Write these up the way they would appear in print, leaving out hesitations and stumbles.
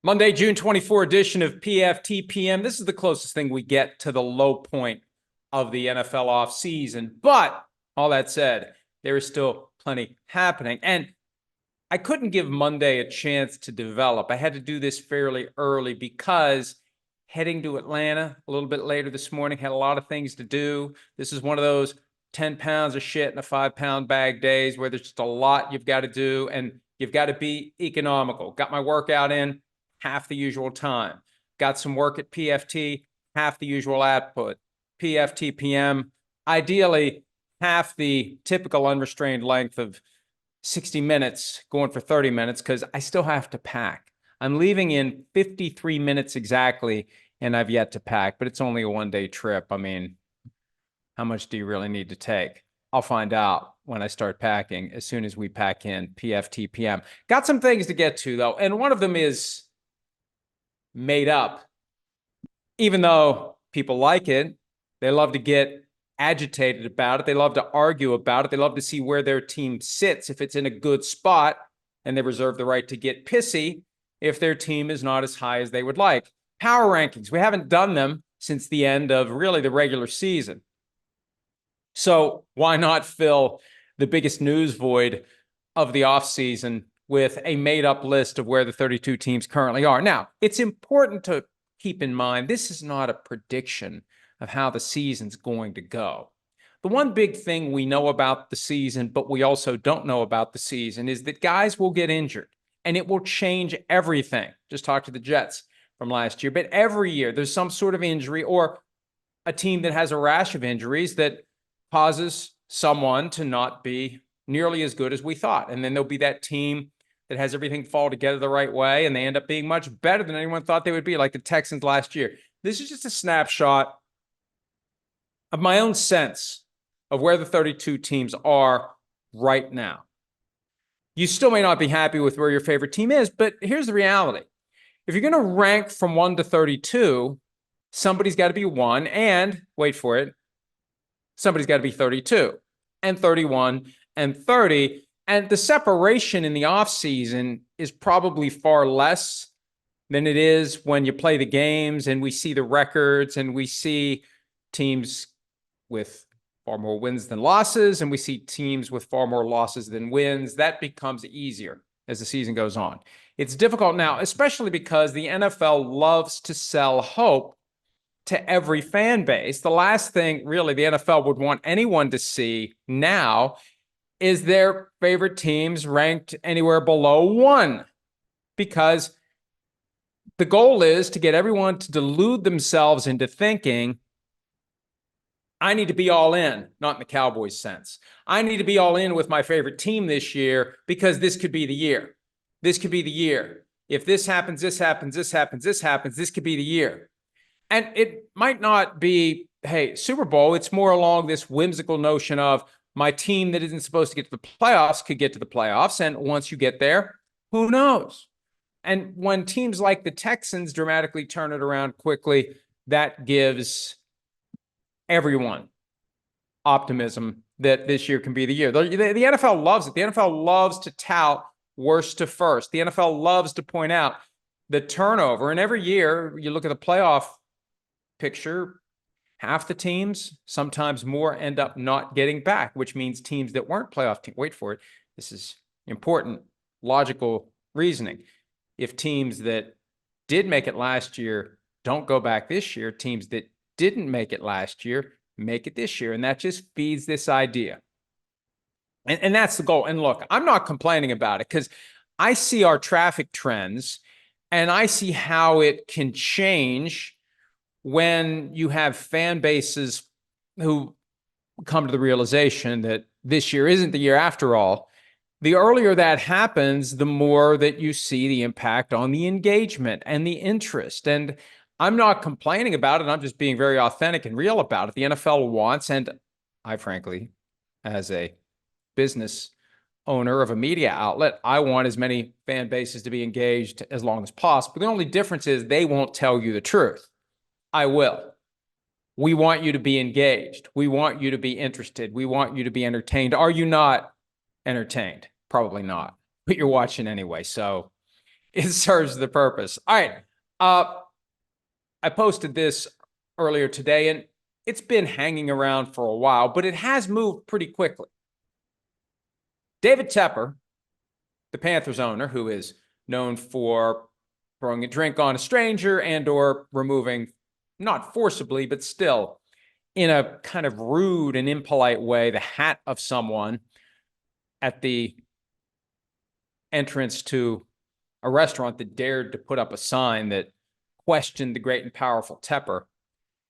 Monday, June 24 edition of PFT PM. This is the closest thing we get to the low point of the NFL offseason. But all that said, there is still plenty happening. And I couldn't give Monday a chance to develop. I had to do this fairly early because heading to Atlanta a little bit later this morning, had a lot of things to do. This is one of those 10 pounds of shit in a 5-pound bag days where there's just a lot you've got to do and you've got to be economical. Got my workout in half the usual time. Got some work at PFT, half the usual output. PFT PM, ideally half the typical unrestrained length of 60 minutes, going for 30 minutes, because I still have to pack. I'm leaving in 53 minutes exactly, and I've yet to pack, but it's only a one-day trip. I mean, how much do you really need to take? I'll find out when I start packing, as soon as we pack in PFT PM. Got some things to get to, though, and one of them is made up. Even though people like it, they love to get agitated about it. They love to argue about it. They love to see where their team sits if it's in a good spot, and they reserve the right to get pissy if their team is not as high as they would like. Power rankings. We haven't done them since the end of really the regular season. So why not fill the biggest news void of the offseason with a made-up list of where the 32 teams currently are? Now, it's important to keep in mind, this is not a prediction of how the season's going to go. The one big thing we know about the season, but we also don't know about the season, is that guys will get injured, and it will change everything. Just talk to the Jets from last year. But every year, there's some sort of injury or a team that has a rash of injuries that causes someone to not be nearly as good as we thought. And then there'll be that team that has everything fall together the right way, and they end up being much better than anyone thought they would be, like the Texans last year. This is just a snapshot of my own sense of where the 32 teams are right now. You still may not be happy with where your favorite team is, but here's the reality. If you're going to rank from 1 to 32, somebody's got to be 1, and, wait for it, somebody's got to be 32, and 31, and 30. And the separation in the offseason is probably far less than it is when you play the games and we see the records and we see teams with far more wins than losses, and we see teams with far more losses than wins. That becomes easier as the season goes on. It's difficult now, especially because the NFL loves to sell hope to every fan base. The last thing really the NFL would want anyone to see now is their favorite teams ranked anywhere below 1, because the goal is to get everyone to delude themselves into thinking, I need to be all in, not in the Cowboys sense. I need to be all in with my favorite team this year because this could be the year. This could be the year. If this happens, this happens, this happens, this happens, this could be the year. And it might not be, hey, Super Bowl. It's more along this whimsical notion of my team that isn't supposed to get to the playoffs could get to the playoffs. And once you get there, who knows? And when teams like the Texans dramatically turn it around quickly, that gives everyone optimism that this year can be the year. The NFL loves it. The NFL loves to tout worst to first. The NFL loves to point out the turnover. And every year you look at the playoff picture, half the teams, sometimes more, end up not getting back, which means teams that weren't playoff teams. Wait for it. This is important, logical reasoning. If teams that did make it last year don't go back this year, teams that didn't make it last year make it this year. And that just feeds this idea. And that's the goal. And look, I'm not complaining about it because I see our traffic trends and I see how it can change when you have fan bases who come to the realization that this year isn't the year after all. The earlier that happens, the more that you see the impact on the engagement and the interest. And I'm not complaining about it. I'm just being very authentic and real about it. The NFL wants, and I frankly, as a business owner of a media outlet, I want as many fan bases to be engaged as long as possible. The only difference is they won't tell you the truth. I will. We want you to be engaged. We want you to be interested. We want you to be entertained. Are you not entertained? Probably not, but you're watching anyway. So it serves the purpose. All right. I posted this earlier today, and it's been hanging around for a while, but it has moved pretty quickly. David Tepper, the Panthers owner, who is known for throwing a drink on a stranger and or removing, not forcibly, but still in a kind of rude and impolite way, the hat of someone at the entrance to a restaurant that dared to put up a sign that questioned the great and powerful Tepper.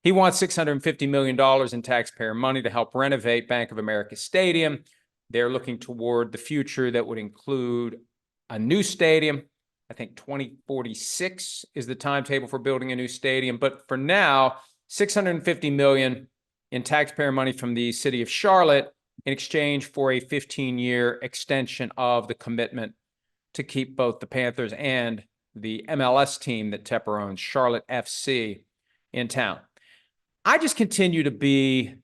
He wants $650 million in taxpayer money to help renovate Bank of America Stadium. They're looking toward the future that would include a new stadium. I think 2046 is the timetable for building a new stadium. But for now, $650 million in taxpayer money from the city of Charlotte in exchange for a 15-year extension of the commitment to keep both the Panthers and the MLS team that Tepper owns, Charlotte FC, in town. I just continue to be,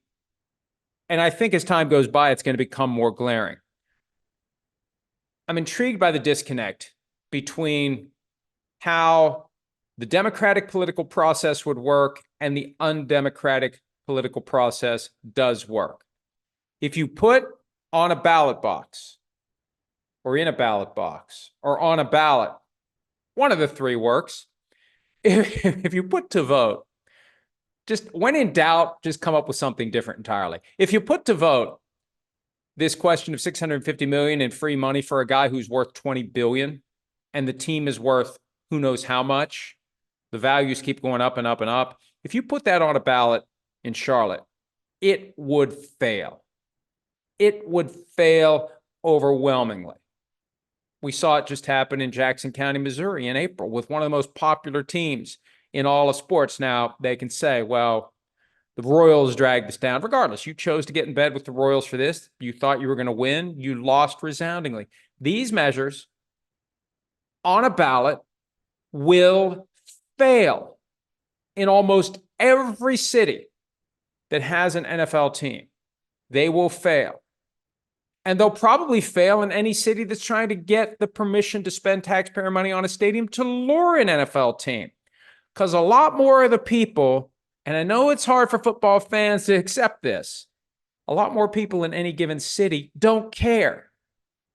and I think as time goes by, it's going to become more glaring. I'm intrigued by the disconnect between how the democratic political process would work and the undemocratic political process does work. If you put on a ballot box, or in a ballot box, or on a ballot, one of the three works. If you put to vote, just when in doubt, just come up with something different entirely. If you put to vote this question of $650 million in free money for a guy who's worth $20 billion, and the team is worth who knows how much, the values keep going up and up and up. If you put that on a ballot in Charlotte, it would fail. It would fail overwhelmingly. We saw it just happen in Jackson County, Missouri in April with one of the most popular teams in all of sports. Now, they can say, well, the Royals dragged this down. Regardless, you chose to get in bed with the Royals for this. You thought you were going to win. You lost resoundingly. These measures on a ballot will fail in almost every city that has an NFL team. They will fail. And they'll probably fail in any city that's trying to get the permission to spend taxpayer money on a stadium to lure an NFL team. Because a lot more of the people, and I know it's hard for football fans to accept this, a lot more people in any given city don't care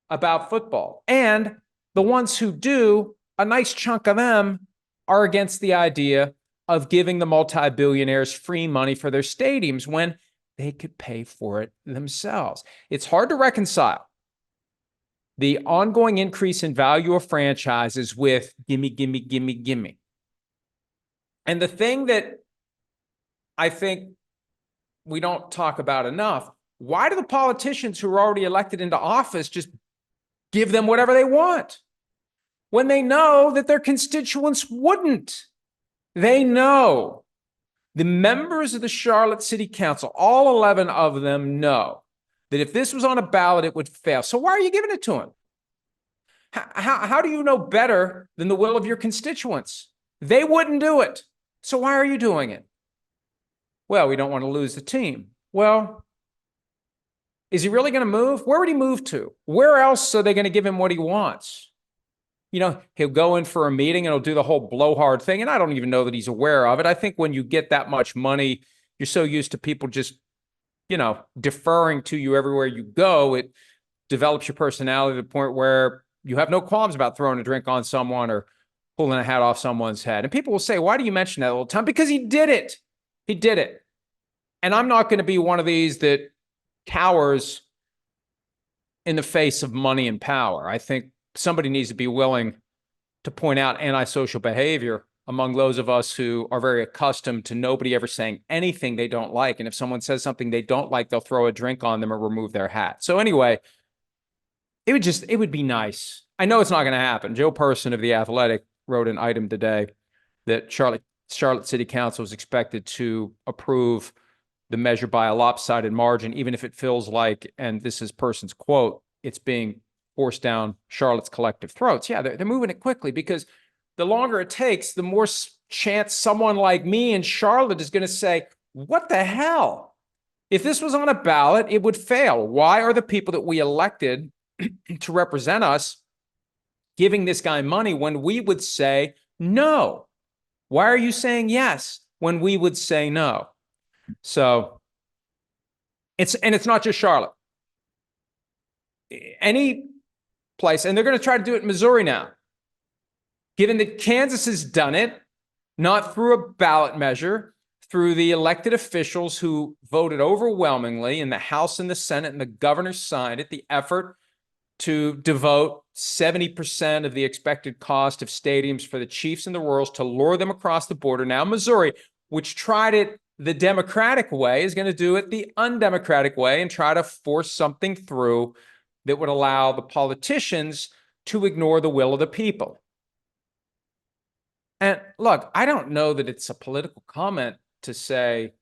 about football. And the ones who do, a nice chunk of them are against the idea of giving the multi-billionaires free money for their stadiums when they could pay for it themselves. It's hard to reconcile the ongoing increase in value of franchises with gimme, gimme, gimme, gimme. And the thing that I think we don't talk about enough, why do the politicians who are already elected into office just give them whatever they want when they know that their constituents wouldn't? They know. The members of the Charlotte City Council, all 11 of them, know that if this was on a ballot, it would fail. So why are you giving it to them? How do you know better than the will of your constituents? They wouldn't do it. So why are you doing it? Well, we don't want to lose the team. Well, is he really going to move? Where would he move to? Where else are they going to give him what he wants? You know, he'll go in for a meeting and he'll do the whole blowhard thing. And I don't even know that he's aware of it. I think when you get that much money, you're so used to people just, you know, deferring to you everywhere you go. It develops your personality to the point where you have no qualms about throwing a drink on someone or pulling a hat off someone's head. And people will say, why do you mention that all the time? Because he did it. He did it. And I'm not going to be one of these that cowers in the face of money and power. I think somebody needs to be willing to point out antisocial behavior among those of us who are very accustomed to nobody ever saying anything they don't like. And if someone says something they don't like, they'll throw a drink on them or remove their hat. So anyway, it would be nice. I know it's not going to happen. Joe Person of The Athletic wrote an item today that Charlotte City Council is expected to approve the measure by a lopsided margin, even if it feels like, and this is Person's quote, it's being forced down Charlotte's collective throats. Yeah, they're moving it quickly because the longer it takes, the more chance someone like me in Charlotte is going to say, what the hell? If this was on a ballot, it would fail. Why are the people that we elected to represent us giving this guy money when we would say no? Why are you saying yes when we would say no? So it's not just Charlotte. Any place, and they're going to try to do it in Missouri now. Given that Kansas has done it, not through a ballot measure, through the elected officials who voted overwhelmingly in the House and the Senate, and the governor signed it, the effort to devote 70% of the expected cost of stadiums for the Chiefs and the Royals to lure them across the border. Now Missouri, which tried it the Democratic way, is going to do it the undemocratic way and try to force something through that would allow the politicians to ignore the will of the people. And look, I don't know that it's a political comment to say,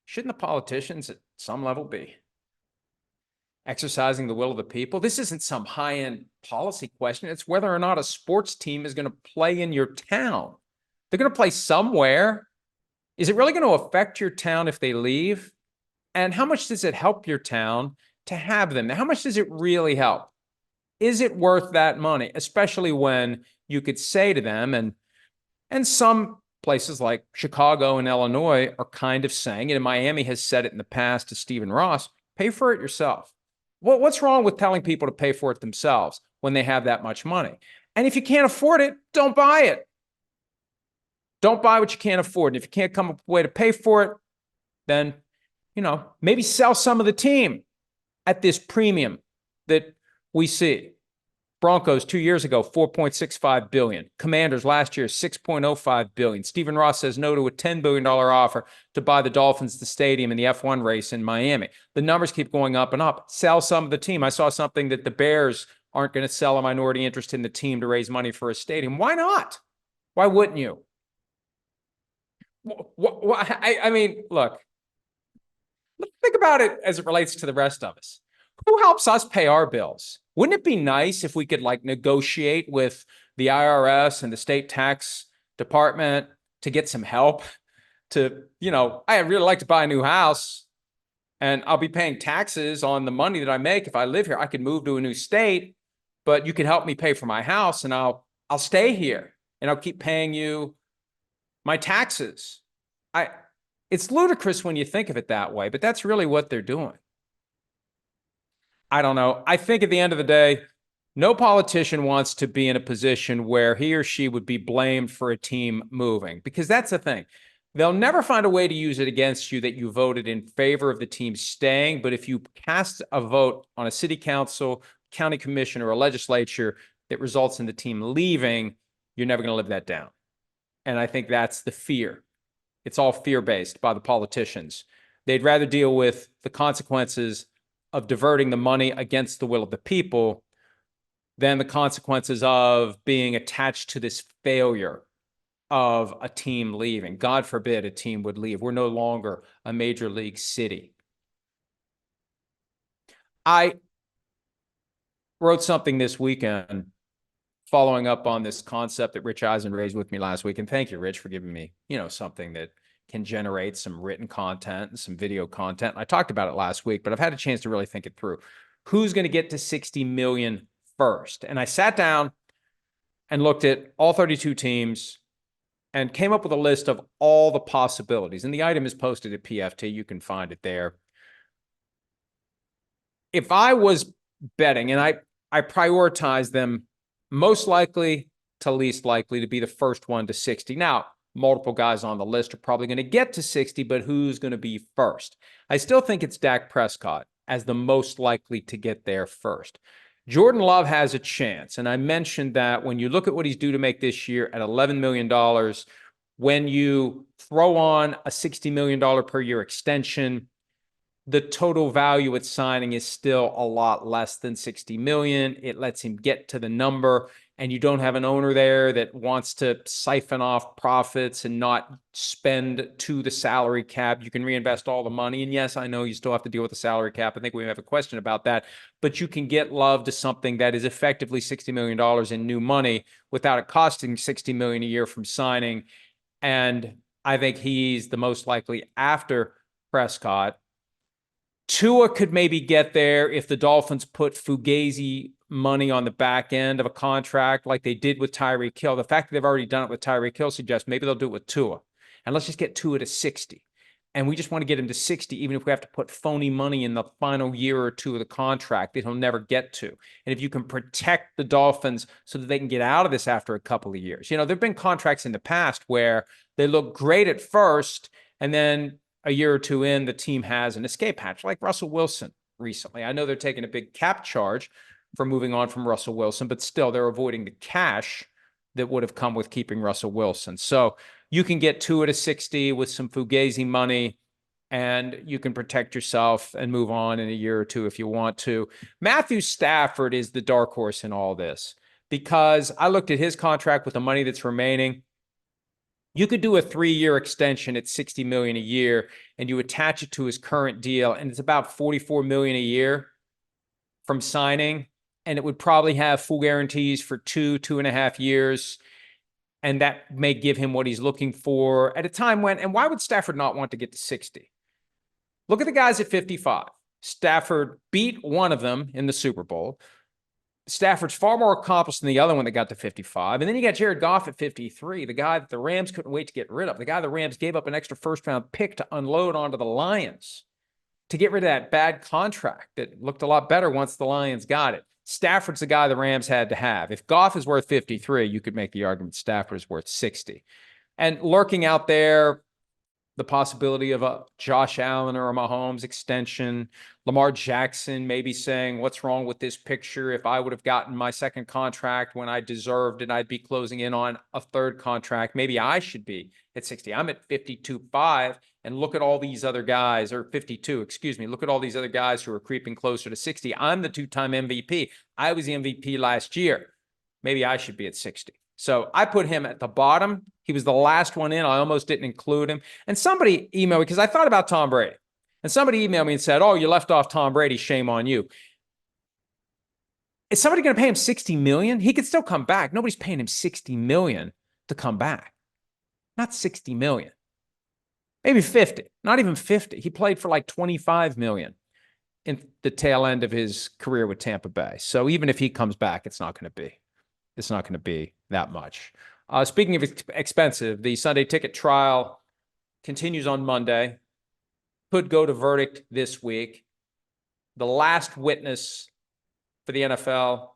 shouldn't the politicians at some level be exercising the will of the people? This isn't some high-end policy question. It's whether or not a sports team is going to play in your town. They're going to play somewhere. Is it really going to affect your town if they leave? And how much does it help your town to have them? How much does it really help? Is it worth that money? Especially when you could say to them, and some places like Chicago and Illinois are kind of saying it, and Miami has said it in the past to Stephen Ross, pay for it yourself. Well, what's wrong with telling people to pay for it themselves when they have that much money? And if you can't afford it, don't buy it. Don't buy what you can't afford. And if you can't come up with a way to pay for it, then, maybe sell some of the team at this premium that we see. Broncos 2 years ago, $4.65 billion. Commanders last year, $6.05 billion. Stephen Ross says no to a $10 billion offer to buy the Dolphins the stadium in the F1 race in Miami. The numbers keep going up and up. Sell some of the team. I saw something that the Bears aren't going to sell a minority interest in the team to raise money for a stadium. Why not? Why wouldn't you? I mean, look, think about it as it relates to the rest of us. Who helps us pay our bills? Wouldn't it be nice if we could negotiate with the IRS and the state tax department to get some help to, I'd really like to buy a new house and I'll be paying taxes on the money that I make. If I live here, I could move to a new state, but you could help me pay for my house and I'll stay here and I'll keep paying you my taxes. It's ludicrous when you think of it that way, but that's really what they're doing. I don't know. I think at the end of the day, no politician wants to be in a position where he or she would be blamed for a team moving, because that's the thing. They'll never find a way to use it against you that you voted in favor of the team staying. But if you cast a vote on a city council, county commission, or a legislature that results in the team leaving, you're never going to live that down. And I think that's the fear. It's all fear-based by the politicians. They'd rather deal with the consequences of diverting the money against the will of the people than the consequences of being attached to this failure of a team leaving. God forbid a team would leave. We're no longer a major league city. I wrote something this weekend following up on this concept that Rich Eisen raised with me last week. And thank you, Rich, for giving me, something that can generate some written content and some video content. I talked about it last week, but I've had a chance to really think it through. Who's going to get to 60 million first? And I sat down and looked at all 32 teams and came up with a list of all the possibilities. And the item is posted at PFT. You can find it there. If I was betting, and I prioritize them most likely to least likely to be the first one to 60. Now, multiple guys on the list are probably going to get to 60, but who's going to be first? I still think it's Dak Prescott as the most likely to get there first. Jordan Love has a chance, and I mentioned that when you look at what he's due to make this year at $11 million, when you throw on a $60 million per year extension, the total value at signing is still a lot less than 60 million. It lets him get to the number, and you don't have an owner there that wants to siphon off profits and not spend to the salary cap. You can reinvest all the money. And yes, I know you still have to deal with the salary cap. I think we have a question about that, but you can get Love to something that is effectively $60 million in new money without it costing $60 million a year from signing. And I think he's the most likely after Prescott. Tua could maybe get there if the Dolphins put Fugazi money on the back end of a contract like they did with Tyreek Hill. The fact that they've already done it with Tyreek Hill suggests maybe they'll do it with Tua. And let's just get Tua to 60. And we just want to get him to 60, even if we have to put phony money in the final year or two of the contract that he'll never get to. And if you can protect the Dolphins so that they can get out of this after a couple of years. You know, there have been contracts in the past where they look great at first, and then a year or two in, the team has an escape hatch, like Russell Wilson recently. I know they're taking a big cap charge for moving on from Russell Wilson, but still they're avoiding the cash that would have come with keeping Russell Wilson. So you can get Tua to 60 with some Fugazi money, and you can protect yourself and move on in a year or two if you want to. Matthew Stafford is the dark horse in all this, because I looked at his contract with the money that's remaining. You could do a 3-year extension at $60 million a year, and you attach it to his current deal, and it's about $44 million a year from signing, and it would probably have full guarantees for 2.5 years. And that may give him what he's looking for at a time when, and why would Stafford not want to get to 60? Look at the guys at 55. Stafford beat one of them in the Super Bowl. Stafford's far more accomplished than the other one that got to 55. And then you got Jared Goff at 53, the guy that the Rams couldn't wait to get rid of, the guy the Rams gave up an extra first-round pick to unload onto the Lions to get rid of that bad contract that looked a lot better once the Lions got it. Stafford's the guy the Rams had to have. If Goff is worth 53, you could make the argument Stafford is worth 60. And lurking out there, the possibility of a Josh Allen or a Mahomes extension. Lamar Jackson maybe saying, what's wrong with this picture? If I would have gotten my second contract when I deserved it, I'd be closing in on a third contract. Maybe I should be at 60. I'm at 52.5, and look at all these other guys, or 52, excuse me. Look at all these other guys who are creeping closer to 60. I'm the 2-time MVP. I was the MVP last year. Maybe I should be at 60. So I put him at the bottom. He was the last one in. I almost didn't include him. And somebody emailed me, because I thought about Tom Brady. And somebody emailed me and said, oh, you left off Tom Brady. Shame on you. Is somebody going to pay him $60 million? He could still come back. Nobody's paying him $60 million to come back. Not $60 million. Maybe 50. Not even 50. He played for like $25 million in the tail end of his career with Tampa Bay. So even if he comes back, it's not going to be that much. Speaking of expensive, the Sunday ticket trial continues on Monday. Could go to verdict this week. The last witness for the NFL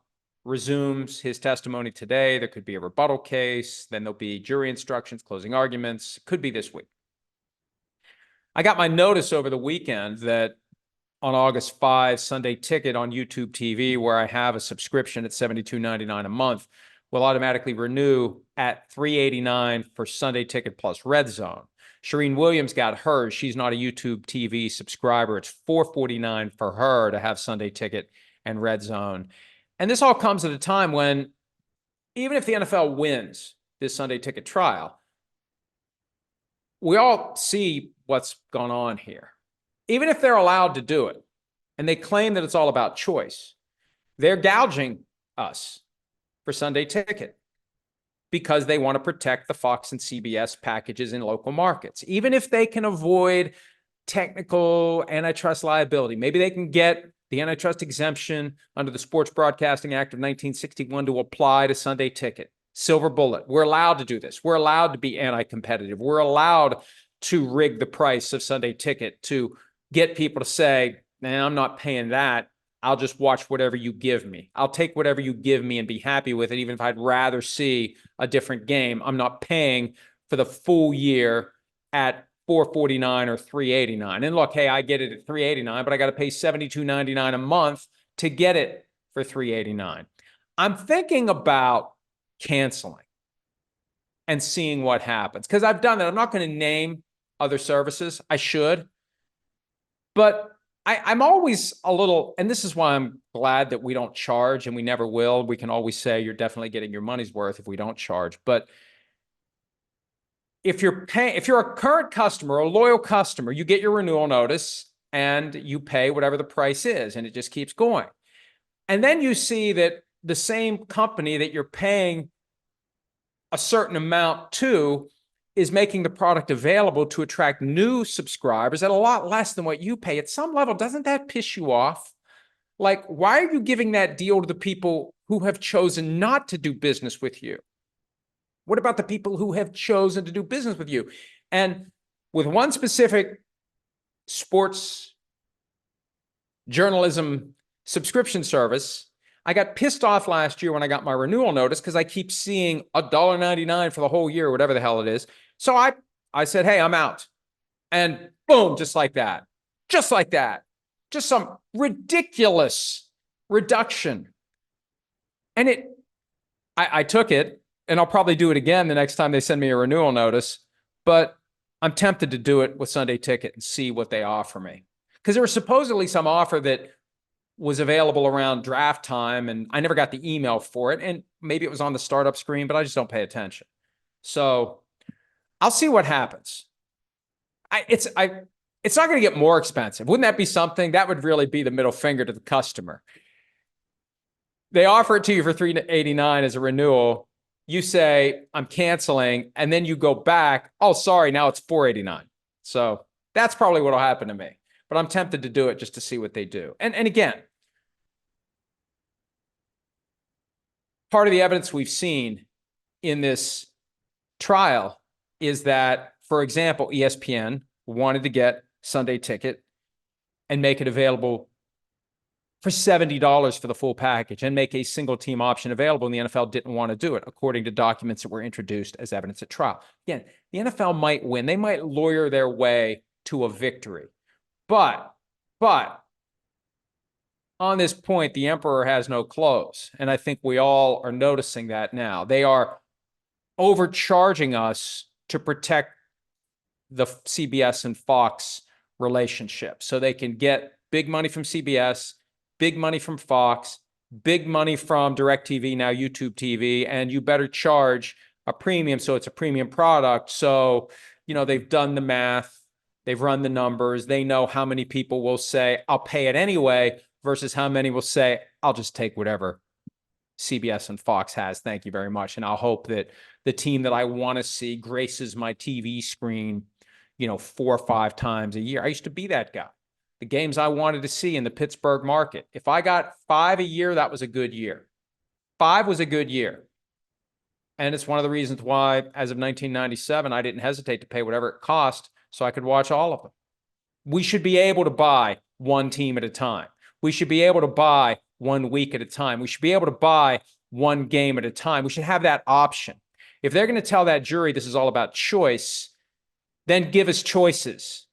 resumes his testimony today. There could be a rebuttal case. Then there'll be jury instructions, closing arguments. Could be this week. I got my notice over the weekend that on August 5, Sunday Ticket on YouTube TV, where I have a subscription at $72.99 a month, will automatically renew at $389 for Sunday Ticket plus Red Zone. Shireen Williams got hers. She's not a YouTube TV subscriber. It's $449 for her to have Sunday Ticket and Red Zone. And this all comes at a time when, even if the NFL wins this Sunday Ticket trial, we all see what's gone on here. Even if they're allowed to do it, and they claim that it's all about choice, they're gouging us for Sunday Ticket because they want to protect the Fox and CBS packages in local markets. Even if they can avoid technical antitrust liability, maybe they can get the antitrust exemption under the Sports Broadcasting Act of 1961 to apply to Sunday Ticket. Silver bullet. We're allowed to do this. We're allowed to be anti-competitive. We're allowed to rig the price of Sunday Ticket to get people to say, nah, I'm not paying that. I'll just watch whatever you give me. I'll take whatever you give me and be happy with it, even if I'd rather see a different game. I'm not paying for the full year at $449 or $389. And look, hey, I get it at $389, but I got to pay $72.99 a month to get it for $389. I'm thinking about canceling and seeing what happens, because I've done that. I'm not going to name other services. I should. But I'm always a little, and this is why I'm glad that we don't charge, and we never will. We can always say you're definitely getting your money's worth if we don't charge. But if you're a current customer, a loyal customer, you get your renewal notice and you pay whatever the price is, and it just keeps going. And then you see that the same company that you're paying a certain amount to is making the product available to attract new subscribers at a lot less than what you pay. At some level, doesn't that piss you off? Like, why are you giving that deal to the people who have chosen not to do business with you? What about the people who have chosen to do business with you? And with one specific sports journalism subscription service, I got pissed off last year when I got my renewal notice because I keep seeing $1.99 for the whole year, whatever the hell it is. So I said, hey, I'm out. And boom, just like that. Just like that. Just some ridiculous reduction. And I took it, and I'll probably do it again the next time they send me a renewal notice. But I'm tempted to do it with Sunday Ticket and see what they offer me. Because there was supposedly some offer that was available around draft time, and I never got the email for it. And maybe it was on the startup screen, but I just don't pay attention. So I'll see what happens. It's not going to get more expensive. Wouldn't that be something? That would really be the middle finger to the customer. They offer it to you for $3.89 as a renewal. You say, I'm canceling, and then you go back. Oh, sorry, now it's $4.89. So that's probably what will happen to me. But I'm tempted to do it just to see what they do. And again, part of the evidence we've seen in this trial is that, for example, ESPN wanted to get Sunday Ticket and make it available for $70 for the full package and make a single team option available. And the NFL didn't want to do it, according to documents that were introduced as evidence at trial. Again, the NFL might win. They might lawyer their way to a victory. But on this point, the emperor has no clothes. And I think we all are noticing that now. They are overcharging us to protect the CBS and Fox relationship. So they can get big money from CBS, big money from Fox, big money from DirecTV, now YouTube TV, and you better charge a premium so it's a premium product. So, they've done the math. They've run the numbers. They know how many people will say, I'll pay it anyway, versus how many will say, I'll just take whatever CBS and Fox has. Thank you very much. And I'll hope that the team that I want to see graces my TV screen, 4 or 5 times a year. I used to be that guy. The games I wanted to see in the Pittsburgh market. If I got 5 a year, that was a good year. 5 was a good year. And it's one of the reasons why, as of 1997, I didn't hesitate to pay whatever it cost so I could watch all of them. We should be able to buy one team at a time. We should be able to buy 1 week at a time. We should be able to buy 1 game at a time. We should have that option. If they're going to tell that jury this is all about choice, then give us choices.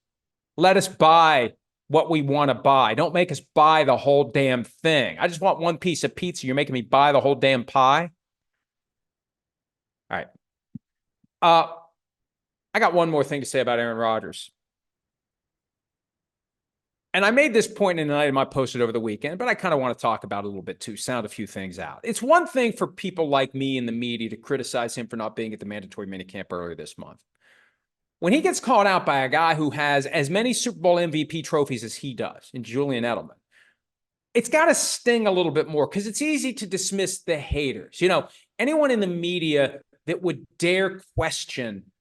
Let us buy what we want to buy. Don't make us buy the whole damn thing. I just want 1 piece of pizza. You're making me buy the whole damn pie? All right. I got one more thing to say about Aaron Rodgers. And I made this point in an item I posted over the weekend, but I kind of want to talk about it a little bit too, sound a few things out. It's one thing for people like me in the media to criticize him for not being at the mandatory minicamp earlier this month. When he gets called out by a guy who has as many Super Bowl MVP trophies as he does, in Julian Edelman, it's got to sting a little bit more because it's easy to dismiss the haters. Anyone in the media that would dare question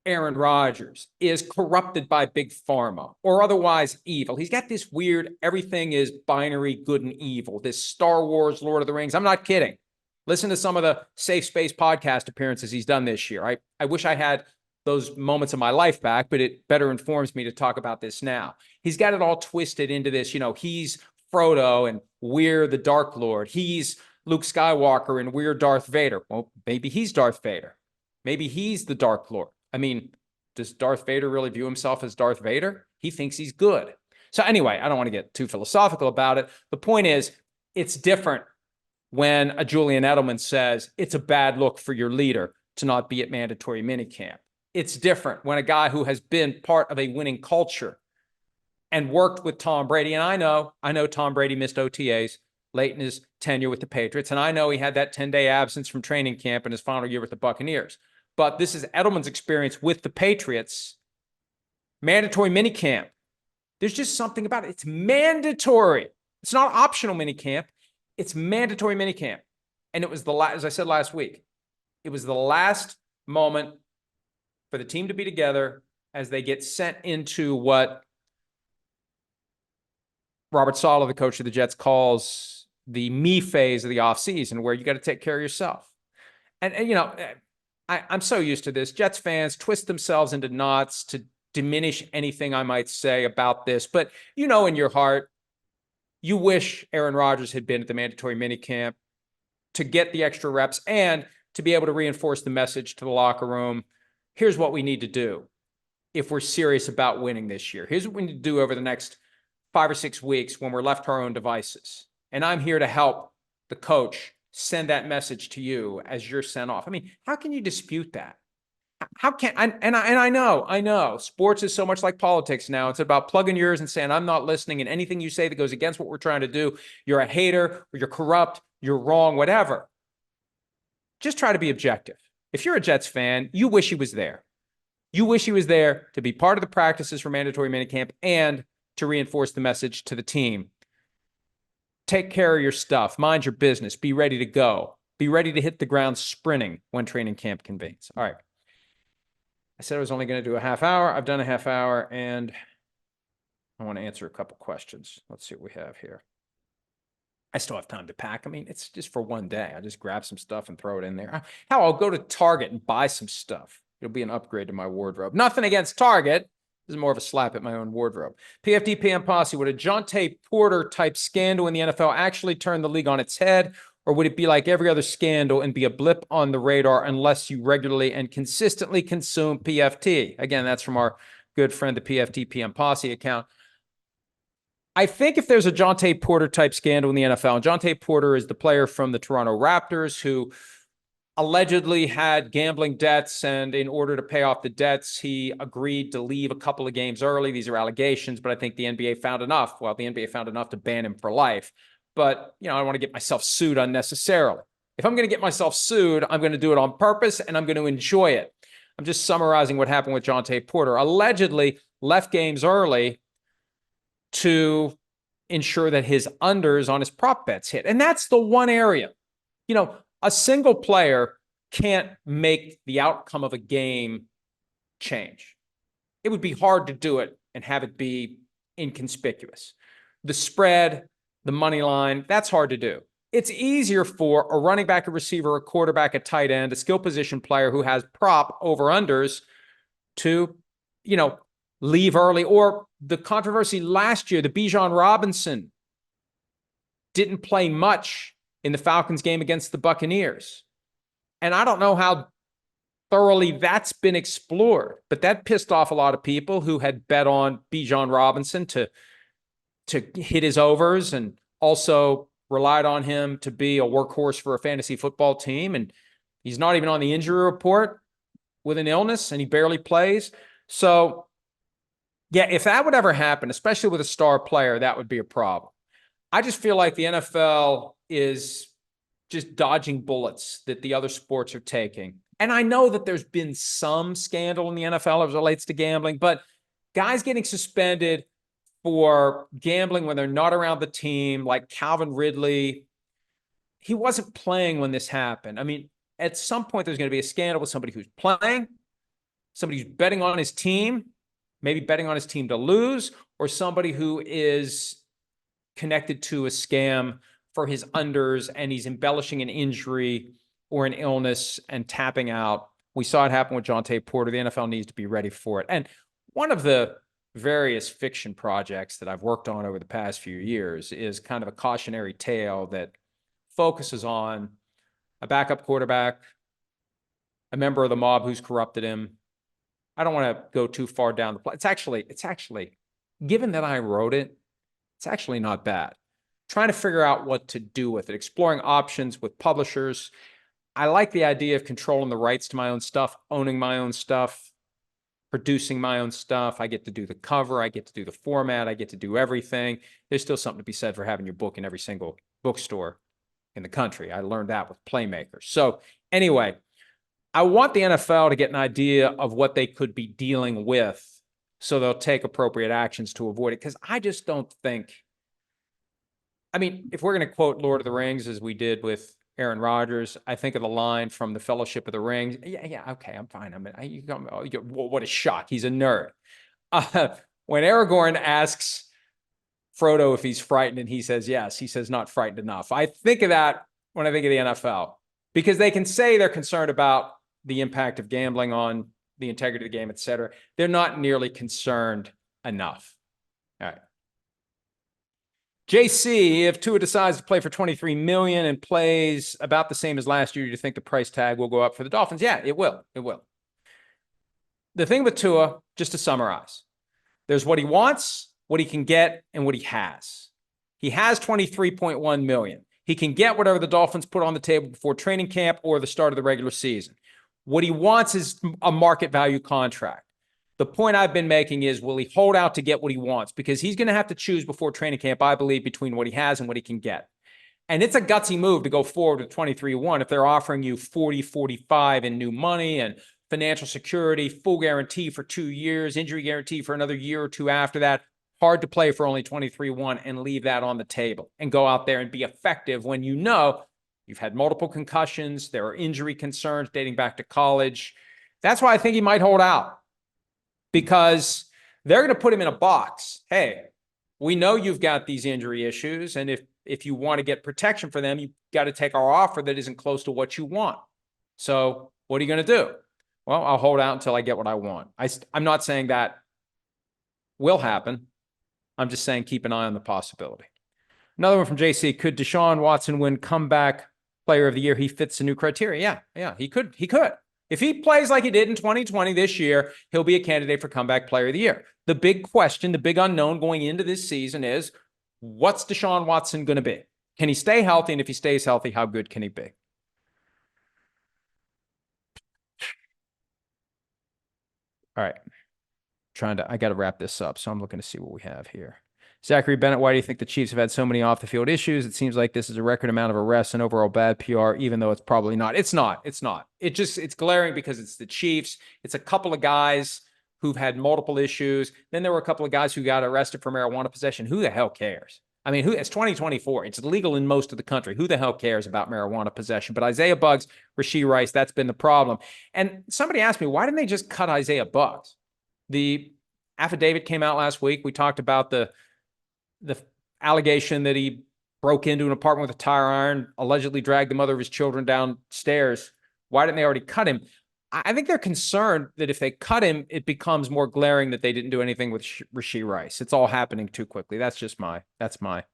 Aaron Rodgers is corrupted by big pharma or otherwise evil. He's got this weird, everything is binary good and evil, this Star Wars, Lord of the Rings. I'm not kidding. Listen to some of the Safe Space podcast appearances he's done this year. I wish I had those moments of my life back, but it better informs me to talk about this now. He's got it all twisted into this, he's Frodo and we're the Dark Lord. He's Luke Skywalker and we're Darth Vader. Well, maybe he's Darth Vader. Maybe he's the Dark Lord. I mean, does Darth Vader really view himself as Darth Vader? He thinks he's good. So anyway, I don't want to get too philosophical about it. The point is, it's different when a Julian Edelman says it's a bad look for your leader to not be at mandatory minicamp. It's different when a guy who has been part of a winning culture and worked with Tom Brady, and I know Tom Brady missed OTAs late in his tenure with the Patriots, and I know he had that 10-day absence from training camp in his final year with the Buccaneers. But this is Edelman's experience with the Patriots. Mandatory minicamp. There's just something about it. It's mandatory. It's not optional minicamp. It's mandatory minicamp. And it was as I said last week, it was the last moment for the team to be together as they get sent into what Robert Saleh, the coach of the Jets, calls the me phase of the offseason, where you got to take care of yourself. And you know, I'm so used to this. Jets fans twist themselves into knots to diminish anything I might say about this. But you know, in your heart, you wish Aaron Rodgers had been at the mandatory minicamp to get the extra reps and to be able to reinforce the message to the locker room. Here's what we need to do if we're serious about winning this year. Here's what we need to do over the next 5 or 6 weeks when we're left to our own devices. And I'm here to help the coach send that message to you as you're sent off. I mean, how can you dispute that? How can I know sports is so much like politics now. It's about plugging yours and saying, I'm not listening, and anything you say that goes against what we're trying to do, you're a hater, or you're corrupt, you're wrong, whatever. Just try to be objective. If you're a Jets fan, you wish he was there. You wish he was there to be part of the practices for mandatory minicamp and to reinforce the message to the team. Take care of your stuff. Mind your business. Be ready to go. Be ready to hit the ground sprinting when training camp convenes. All right. I said I was only going to do a half hour. I've done a half hour, and I want to answer a couple questions. Let's see what we have here. I still have time to pack. I mean, it's just for one day. I just grab some stuff and throw it in there. Hell, I'll go to Target and buy some stuff. It'll be an upgrade to my wardrobe. Nothing against Target. This is more of a slap at my own wardrobe. PFT PM Posse, would a Jonte Porter type scandal in the NFL actually turn the league on its head? Or would it be like every other scandal and be a blip on the radar unless you regularly and consistently consume PFT? Again, that's from our good friend, the PFT PM Posse account. I think if there's a Jonte Porter type scandal in the NFL, and Jonte Porter is the player from the Toronto Raptors who allegedly had gambling debts, and in order to pay off the debts, he agreed to leave a couple of games early. These are allegations, but I think the NBA found enough. Well, the NBA found enough to ban him for life. But, you know, I don't want to get myself sued unnecessarily. If I'm going to get myself sued, I'm going to do it on purpose, and I'm going to enjoy it. I'm just summarizing what happened with Jonte Porter. Allegedly left games early to ensure that his unders on his prop bets hit. And that's the one area. You know, a single player can't make the outcome of a game change. It would be hard to do it and have it be inconspicuous. The spread, the money line, that's hard to do. It's easier for a running back, a receiver, a quarterback, a tight end, a skill position player who has prop over unders to, you know, leave early. Or the controversy last year, the Bijan Robinson didn't play much in the Falcons game against the Buccaneers. And I don't know how thoroughly that's been explored, but that pissed off a lot of people who had bet on Bijan Robinson to hit his overs and also relied on him to be a workhorse for a fantasy football team. And he's not even on the injury report with an illness, and he barely plays. So, yeah, if that would ever happen, especially with a star player, that would be a problem. I just feel like the NFL is just dodging bullets that the other sports are taking. And I know that there's been some scandal in the NFL as it relates to gambling, but guys getting suspended for gambling when they're not around the team, like Calvin Ridley, he wasn't playing when this happened. I mean, at some point, there's going to be a scandal with somebody who's playing, somebody who's betting on his team, maybe betting on his team to lose, or somebody who is connected to a scam for his unders and he's embellishing an injury or an illness and tapping out. We saw it happen with Jonte Porter. The NFL needs to be ready for it. And one of the various fiction projects that I've worked on over the past few years is kind of a cautionary tale that focuses on a backup quarterback, a member of the mob who's corrupted him. I don't want to go too far down the plane. It's actually, given that I wrote it, it's actually not bad. Trying to figure out what to do with it, exploring options with publishers. I like the idea of controlling the rights to my own stuff, owning my own stuff, producing my own stuff. I get to do the cover. I get to do the format. I get to do everything. There's still something to be said for having your book in every single bookstore in the country. I learned that with Playmakers. So anyway, I want the NFL to get an idea of what they could be dealing with so they'll take appropriate actions to avoid it. Because I just don't think, I mean, if we're going to quote Lord of the Rings as we did with Aaron Rodgers, I think of the line from the Fellowship of the Ring. Yeah, okay, I'm fine. What a shock. He's a nerd. When Aragorn asks Frodo if he's frightened, and he says yes. He says not frightened enough. I think of that when I think of the NFL, because they can say they're concerned about the impact of gambling on the integrity of the game, et cetera. They're not nearly concerned enough. All right. JC, if Tua decides to play for $23 million and plays about the same as last year, do you think the price tag will go up for the Dolphins? Yeah, it will. It will. The thing with Tua, just to summarize, there's what he wants, what he can get, and what he has. He has $23.1 million. He can get whatever the Dolphins put on the table before training camp or the start of the regular season. What he wants is a market value contract. The point I've been making is, will he hold out to get what he wants? Because he's going to have to choose before training camp, I believe, between what he has and what he can get. And it's a gutsy move to go forward with 23-1 if they're offering you 40, 45 in new money and financial security, full guarantee for 2 years, injury guarantee for another year or two after that. Hard to play for only 23-1 and leave that on the table and go out there and be effective when you know you've had multiple concussions, there are injury concerns dating back to college. That's why I think he might hold out, because they're going to put him in a box. Hey, we know you've got these injury issues, and if you want to get protection for them, you've got to take our offer that isn't close to what you want. So what are you going to do? Well, I'll hold out until I get what I want. I'm not saying that will happen. I'm just saying keep an eye on the possibility. Another one from JC. Could Deshaun Watson win comeback player of the year? He fits the new criteria. Yeah, he could. If he plays like he did in 2020 this year, he'll be a candidate for comeback player of the year. The big question, the big unknown going into this season is, what's Deshaun Watson going to be? Can he stay healthy? And if he stays healthy, how good can he be? All right. I got to wrap this up, so I'm looking to see what we have here. Zachary Bennett, why do you think the Chiefs have had so many off-the-field issues? It seems like this is a record amount of arrests and overall bad PR, even though it's probably not. It's not. It's glaring because it's the Chiefs. It's a couple of guys who've had multiple issues. Then there were a couple of guys who got arrested for marijuana possession. Who the hell cares? I mean, it's 2024. It's legal in most of the country. Who the hell cares about marijuana possession? But Isaiah Buggs, Rashee Rice, that's been the problem. And somebody asked me, why didn't they just cut Isaiah Buggs? The affidavit came out last week. We talked about the allegation that he broke into an apartment with a tire iron, allegedly dragged the mother of his children downstairs. Why didn't they already cut him? I think they're concerned that if they cut him, it becomes more glaring that they didn't do anything with Rashee Rice. It's all happening too quickly. That's my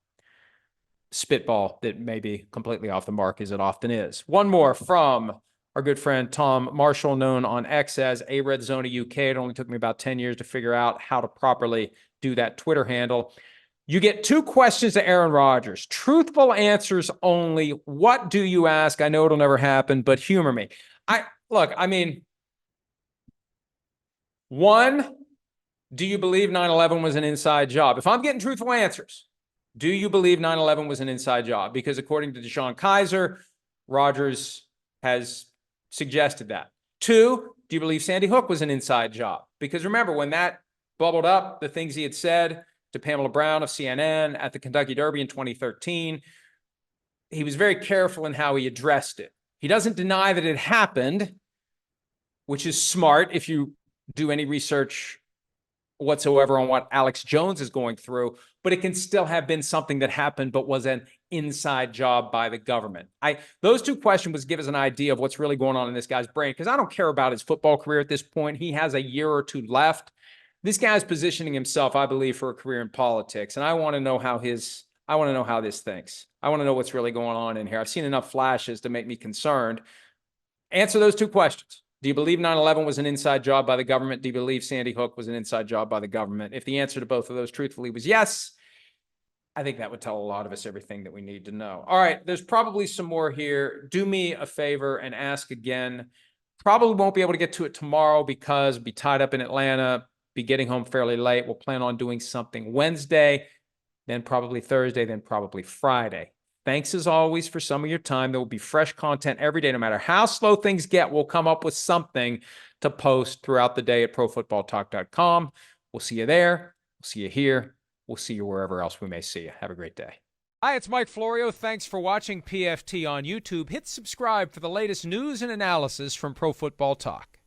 spitball that may be completely off the mark, as it often is. One more from our good friend Tom Marshall, known on X as A Red Zone UK. It only took me about 10 years to figure out how to properly do that Twitter handle. You get 2 questions to Aaron Rodgers. Truthful answers only. What do you ask? I know it'll never happen, but humor me. One, do you believe 9/11 was an inside job? If I'm getting truthful answers, do you believe 9/11 was an inside job? Because according to Deshaun Kaiser, Rodgers has suggested that. 2, do you believe Sandy Hook was an inside job? Because remember, when that bubbled up, the things he had said to Pamela Brown of CNN at the Kentucky Derby in 2013, he was very careful in how he addressed it. He doesn't deny that it happened, which is smart if you do any research whatsoever on what Alex Jones is going through, but it can still have been something that happened but was an inside job by the government. Those 2 questions would give us an idea of what's really going on in this guy's brain, because I don't care about his football career at this point. He has a year or 2 left. This guy's positioning himself, I believe, for a career in politics, and I want to know how this thinks. I want to know what's really going on in here. I've seen enough flashes to make me concerned. Answer those 2 questions. Do you believe 9/11 was an inside job by the government? Do you believe Sandy Hook was an inside job by the government? If the answer to both of those truthfully was yes, I think that would tell a lot of us everything that we need to know. All right, there's probably some more here. Do me a favor and ask again. Probably won't be able to get to it tomorrow because I'll be tied up in Atlanta, be getting home fairly late. We'll plan on doing something Wednesday, then probably Thursday, then probably Friday. Thanks as always for some of your time. There will be fresh content every day. No matter how slow things get, we'll come up with something to post throughout the day at profootballtalk.com. We'll see you there. We'll see you here. We'll see you wherever else we may see you. Have a great day. Hi, it's Mike Florio. Thanks for watching PFT on YouTube. Hit subscribe for the latest news and analysis from Pro Football Talk.